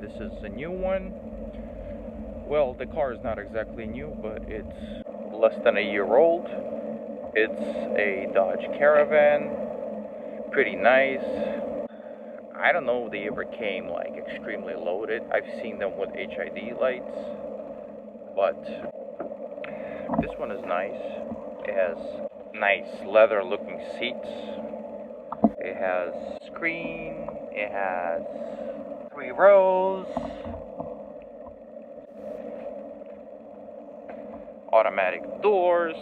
This is a new one. Well, the car is not exactly new, but it's less than a year old. It's a Dodge Caravan. Pretty nice. I don't know if they ever came like extremely loaded. I've seen them with HID lights, but this one is nice. It has nice leather looking seats. It has screen. It has 3 rows. Automatic doors.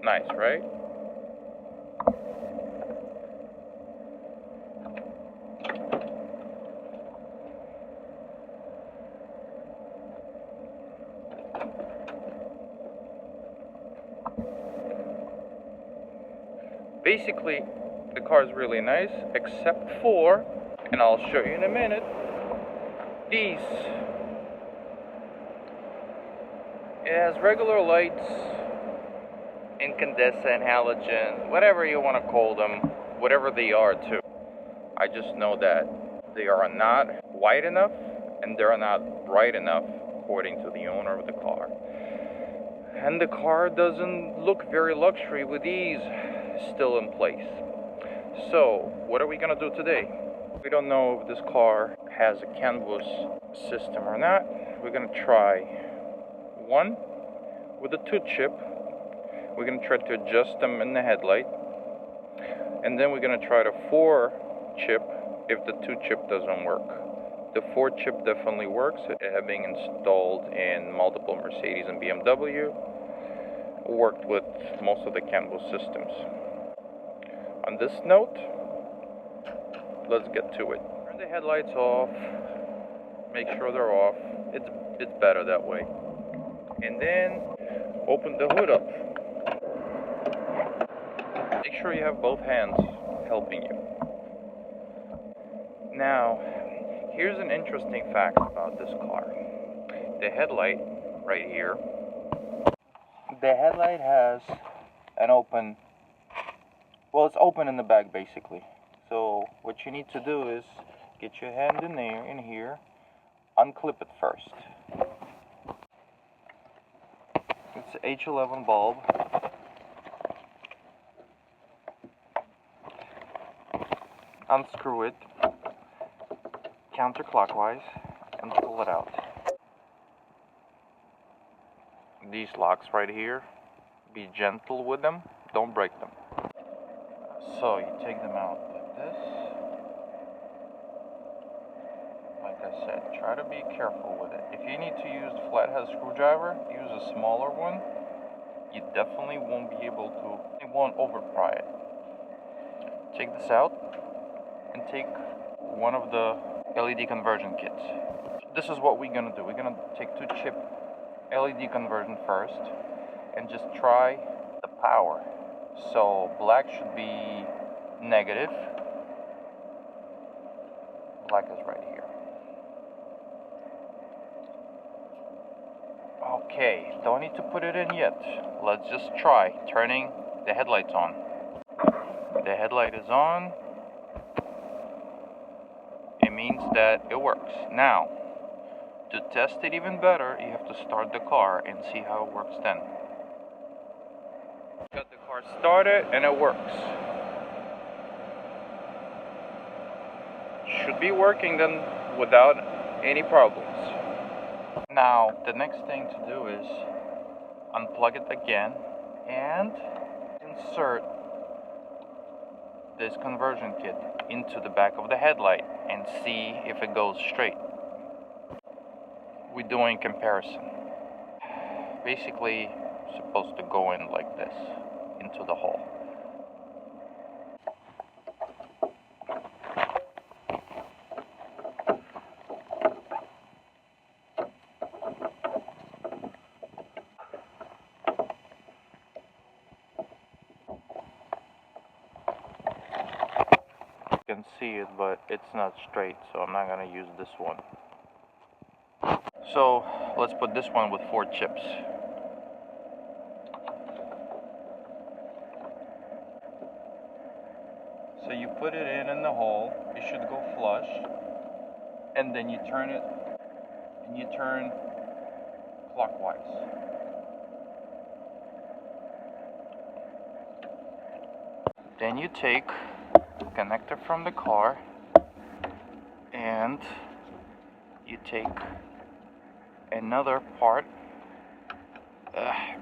Nice, right? Basically, the car is really nice, except for, and I'll show you in a minute, these. It has regular lights, incandescent, halogen, whatever you want to call them, whatever they are too. I just know that they are not wide enough and they're not bright enough according to the owner of the car. And the car doesn't look very luxury with these still in place. So, what are we gonna do today? We don't know if this car has a canvas system or not. We're gonna try one with a 2-chip. We're gonna try to adjust them in the headlight. And then we're gonna try the 4-chip if the 2-chip doesn't work. The 4-chip definitely works. It has been installed in multiple Mercedes and BMW. Worked with most of the canvas systems. On this note, let's get to it. Turn the headlights off. Make sure they're off. It's better that way. And then open the hood up. Make sure you have both hands helping you. Now, here's an interesting fact about this car. The headlight right here. The headlight has an open, well, it's open in the back basically. So what you need to do is get your hand in here, unclip it first. It's an H11 bulb. Unscrew it counterclockwise and pull it out. These locks right here, be gentle with them, don't break them. So you take them out like this. Like I said, try to be careful with it. If you need to use the flathead screwdriver, use a smaller one. You definitely won't be able to, it won't overpry it. Take this out and take one of the LED conversion kits. This is what we're gonna do. We're gonna take 2-chip LED conversion first and just try the power. So black should be negative. Black is right here. Okay, don't need to put it in yet. Let's just try turning the headlights on. The headlight is on. It means that it works. Now, to test it even better, you have to start the car and see how it works then. Got the car started and it works. Should be working then without any problems. Now, the next thing to do is unplug it again and insert this conversion kit into the back of the headlight and see if it goes straight. We're doing comparison. Basically, it's supposed to go in like this, into the hole. You can see it, but it's not straight, so I'm not going to use this one. So let's put this one with 4 chips. So you put it in the hole, it should go flush, and then you turn it, and you turn clockwise. Then you take the connector from the car and you take another part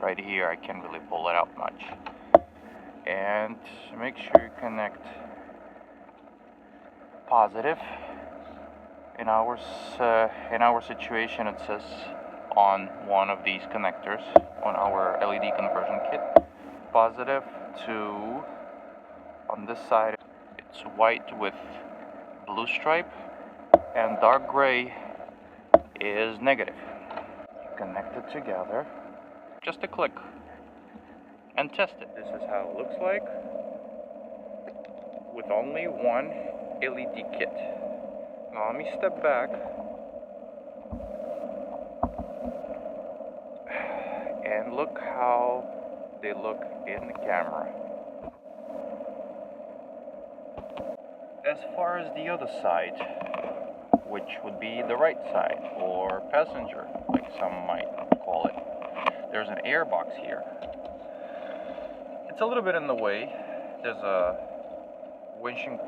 right here. I can't really pull it out much, and make sure you connect positive. In our situation, it says on one of these connectors on our LED conversion kit, positive to, on this side it's white with blue stripe, and dark gray is negative. Connect it together, just a click, and test it. This is how it looks like with only one LED kit. Now let me step back and look how they look in the camera. As far as the other side, which would be the right side, or passenger, like some might call it, there's an air box here. It's a little bit in the way. There's a windshield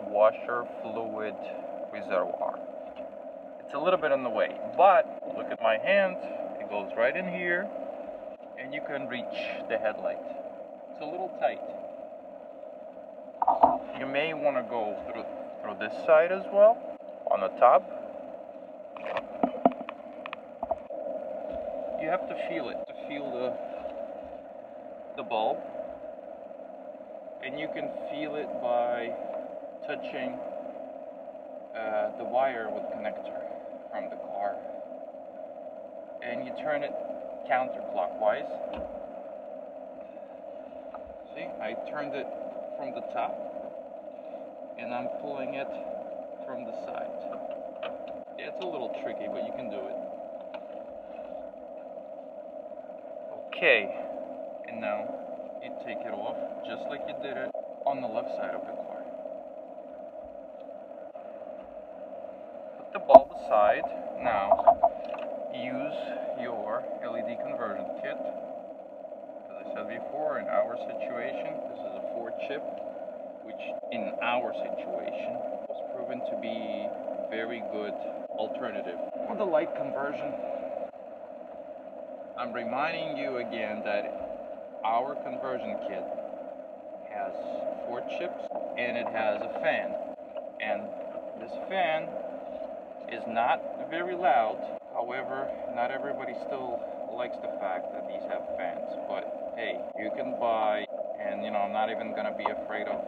washer fluid reservoir. It's a little bit in the way, but look at my hand, it goes right in here, and you can reach the headlight. It's a little tight. You may want to go through this side as well, on the top. You have to feel it, to feel the bulb, and you can feel it by touching the wire with connector from the car, and you turn it counterclockwise. See, I turned it from the top, and I'm pulling it from the side. Yeah, it's a little tricky, but you can do it. Okay, and now you take it off just like you did it on the left side of the car. Put the bulb aside. Now use your LED conversion kit. As I said before, in our situation, this is a 4-chip, which in our situation was proven to be a very good alternative. For the light conversion, I'm reminding you again that our conversion kit has 4 chips and it has a fan. And this fan is not very loud. However, not everybody still likes the fact that these have fans. But hey, you can buy, and I'm not even gonna be afraid of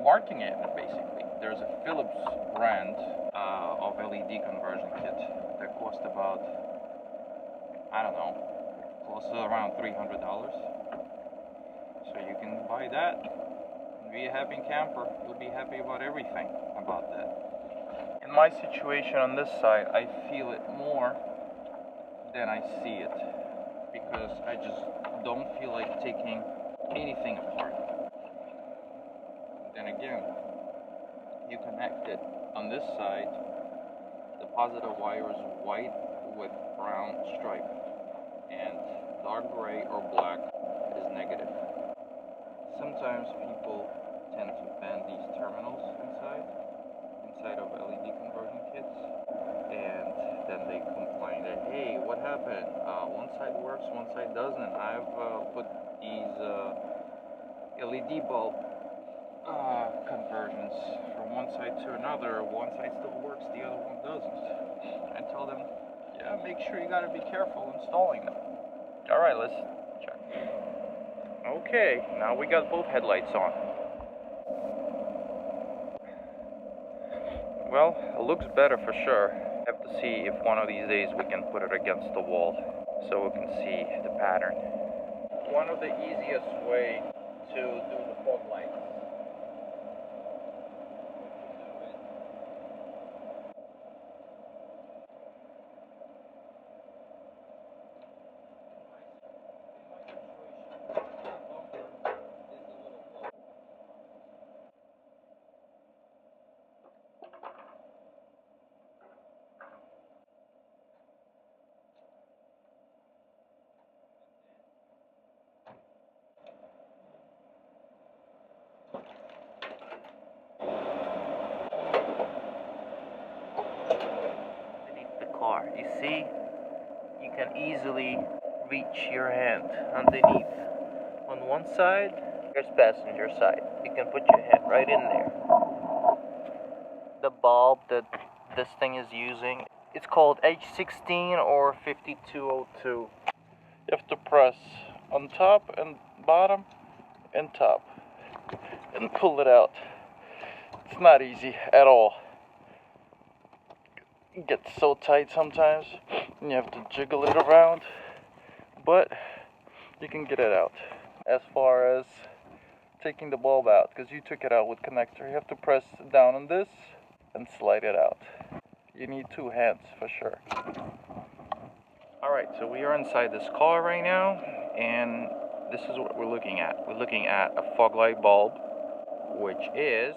marking it basically. There's a Philips brand of LED conversion kit that cost about, I don't know, close to around $300. So you can buy that and be a happy camper. You'll be happy about everything about that. In my situation on this side, I feel it more than I see it, because I just don't feel like taking anything apart. Then again, you connect it on this side. The positive wire is white with brown stripe, and dark gray or black is negative. Sometimes people tend to bend these terminals inside of LED conversion kits, and then they complain that, hey, what happened? One side works, one side doesn't. I've put these LED bulb conversions from one side to another. One side still works, the other one doesn't. I tell them, yeah, make sure you gotta be careful installing them. Alright, let's check. Okay, now we got both headlights on. Well, it looks better for sure. I have to see if one of these days we can put it against the wall so we can see the pattern. One of the easiest way to do the fog lights. car. You see, you can easily reach your hand underneath. On one side, there's passenger side. You can put your hand right in there. The bulb that this thing is using, it's called H16 or 5202. You have to press on top and bottom and top and pull it out. It's not easy at all. It gets so tight sometimes and you have to jiggle it around, but you can get it out. As far as taking the bulb out, because you took it out with connector, you have to press down on this and slide it out. You need two hands for sure. Alright, so we are inside this car right now, and this is what we're looking at. We're looking at a fog light bulb,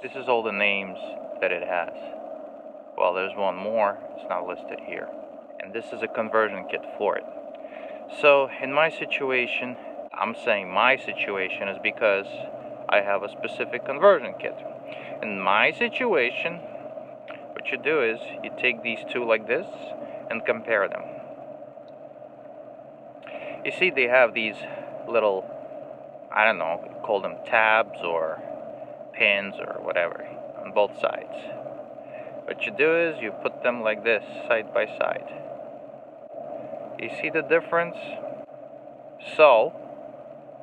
this is all the names that it has. Well, there's one more, it's not listed here. And this is a conversion kit for it. So, in my situation, I'm saying my situation is because I have a specific conversion kit. In my situation, what you do is you take these two like this and compare them. You see they have these little, I don't know, call them tabs or pins or whatever on both sides. What you do is you put them like this, side by side. You see the difference? So,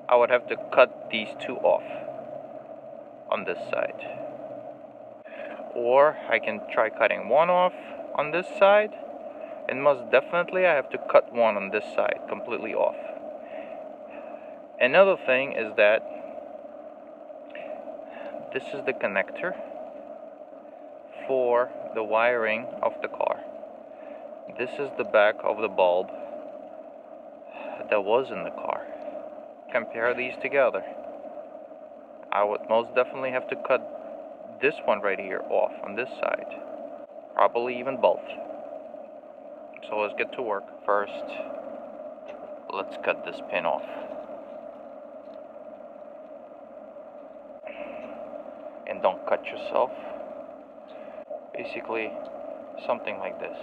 I would have to cut these two off on this side. Or I can try cutting one off on this side, and most definitely I have to cut one on this side completely off. Another thing is that this is the connector for the wiring of the car. This is the back of the bulb that was in the car. Compare these together. I would most definitely have to cut this one right here off on this side. Probably even both. So let's get to work. First, let's cut this pin off. And don't cut yourself. Basically, something like this.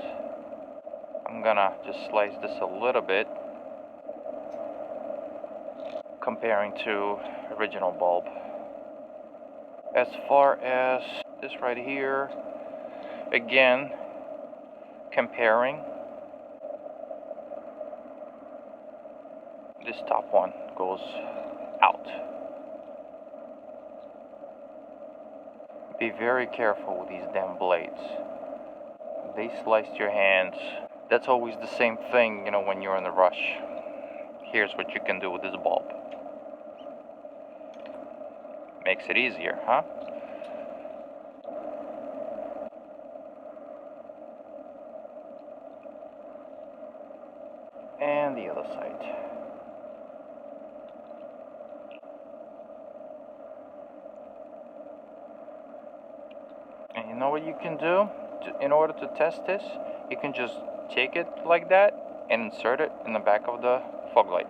I'm gonna just slice this a little bit, comparing to original bulb. As far as this right here, again, comparing, this top one goes out. Be very careful with these damn blades. They sliced your hands. That's always the same thing, you know, when you're in a rush. Here's what you can do with this bulb. Makes it easier, huh? And the other side. And you know what you can do? In order to test this, you can just take it like that and insert it in the back of the fog light.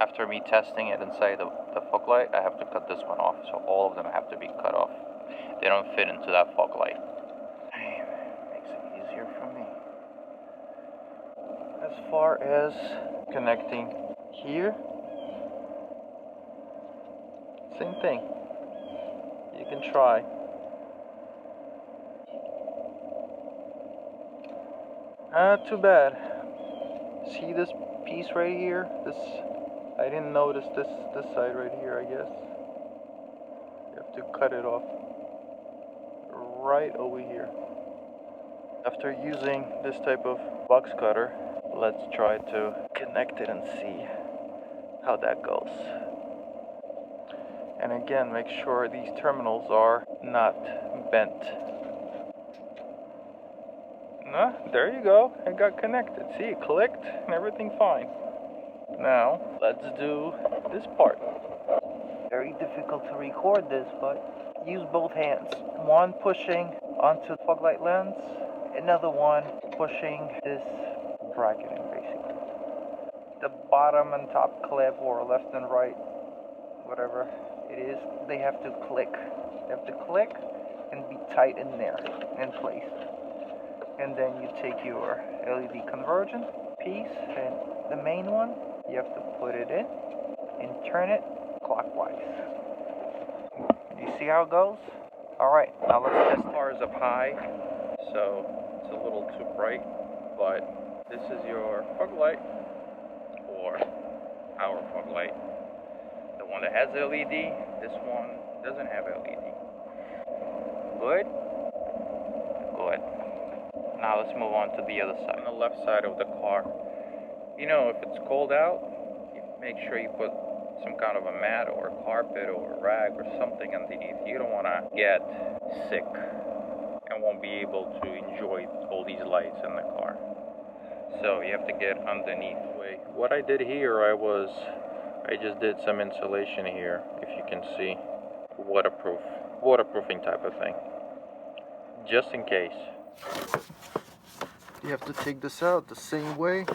After me testing it inside the fog light, I have to cut this one off. So all of them have to be cut off. They don't fit into that fog light. Makes it easier for me. As far as connecting here, same thing. You can try. Too bad. See this piece right here? I didn't notice this side right here, I guess. You have to cut it off right over here. After using this type of box cutter, let's try to connect it and see how that goes. And again, make sure these terminals are not bent. There you go. It got connected. See, it clicked and everything fine. Now, let's do this part. Very difficult to record this, but use both hands. One pushing onto the fog light lens, another one pushing this bracketing, basically. The bottom and top clip, or left and right, whatever, they have to click. They have to click and be tight in there, in place. And then you take your LED conversion piece and the main one, you have to put it in and turn it clockwise. You see how it goes? Alright, now let's test. The car is up high, so it's a little too bright, but this is your fog light, or our fog light. The one that has LED, this one doesn't have LED. Good? Good. Now let's move on to the other side. On the left side of the car, you know, if it's cold out, you make sure you put some kind of a mat or a carpet or a rag or something underneath. You don't want to get sick and won't be able to enjoy all these lights in the car. So you have to get underneath. What I did here, I just did some insulation here, if you can see, waterproofing type of thing, just in case. You have to take this out the same way.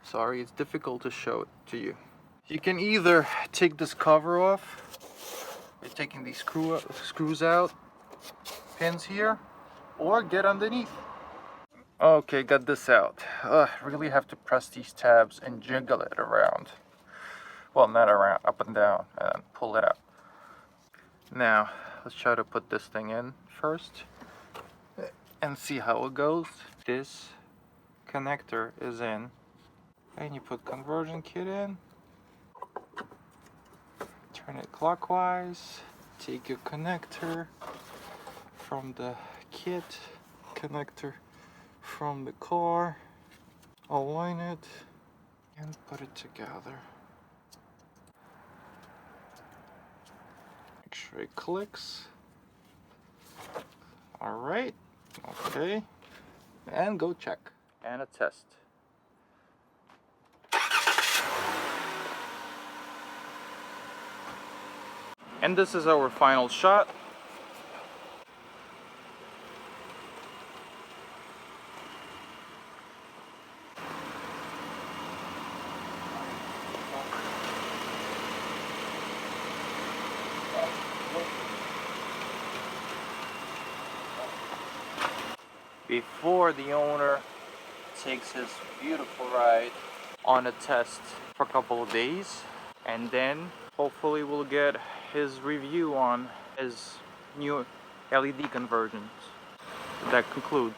Sorry, it's difficult to show it to you. You can either take this cover off by taking these screws out, pins here, or get underneath. Okay, got this out. Really have to press these tabs and jiggle it around. Well, not around, up and down, and pull it out. Now, let's try to put this thing in first and see how it goes. This connector is in, and you put conversion kit in. Turn it clockwise. Take your connector from the kit, connector from the car, align it, and put it together. Make sure it clicks. Alright, okay, and go check. And a test. And this is our final shot. Before the owner takes his beautiful ride on a test for a couple of days, and then hopefully we'll get his review on his new LED conversions. That concludes.